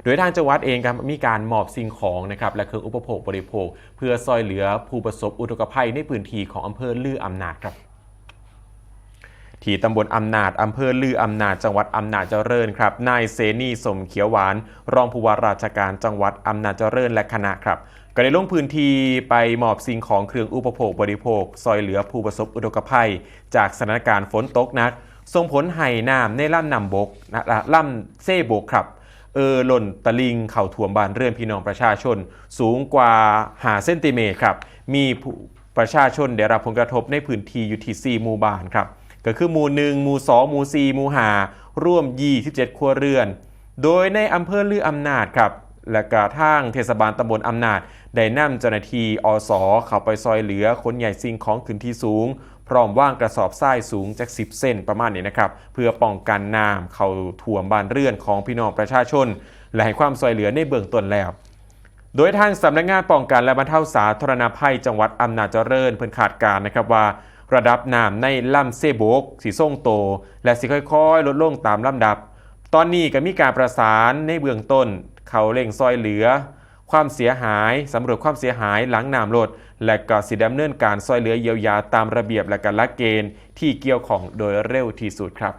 โดยทางจังหวัดเองครับมีการมอบสิ่งของนะครับและเครื่องอุปโภคบริโภคเพื่อซอยเหลือผู้ประสบอุทกภัยในพื้นที่ของอำเภอลืออำนาจครับที่ตำบลอำนาจอำเภอลืออำนาจจังหวัดอำนาจเจริญครับนายเสนีสมเขียวหวานรองผู้ว่าราชการจังหวัดอำนาจเจริญและคณะครับก็ได้ลงพื้นที่ไปมอบสิ่งของเครื่องอุปโภคบริโภคซอยเหลือผู้ประสบอุทกภัยจากสถานการณ์ฝนตกหนักส่งผลให้น้ำในลำน้ำบกลำเซบกครับหล่นตะลิงเข่าท่วมบ้านเรือนพี่น้องประชาชนสูงกว่า5 เซนติเมตรครับมีประชาชนได้รับผลกระทบในพื้นที่อยู่ที่4หมู่บ้านครับก็คือหมู่1หมู่2หมู่4หมู่5ร่วม27ครัวเรือนโดยในอำเภอลืออำนาจครับและกระทั่งเทศบาลตำบลอำนาจได้นำเจ้าหน้าที่อสเข้าไปซอยเหลือขนใหญ่สิ่งของขึ้นที่สูงพร้อมว่างกระสอบทรายสูงจาก10 เส้นประมาณนี้นะครับเพื่อป้องกันน้ำเข้าท่วมบ้านเรือนของพี่น้องประชาชนและให้ความช่วยเหลือในเบื้องต้นแล้วโดยทางสำนักงานป้องกันและบรรเทาสาธารณภัยจังหวัดอำนาจเจริญเพิ่นคาดการณ์นะครับว่าระดับน้ำในลำเซโบกสีส่งโตและสิค่อยๆลดลงตามลำดับตอนนี้ก็มีการประสานในเบื้องต้นเขาเร่งซอยเหลือความเสียหายสำรวจความเสียหายหลังน้ำลดและก็สิดำเนินการซอยเหลือเยียวยาตามระเบียบและการละเกณฑ์ที่เกี่ยวข้องโดยเร็วที่สุดครับ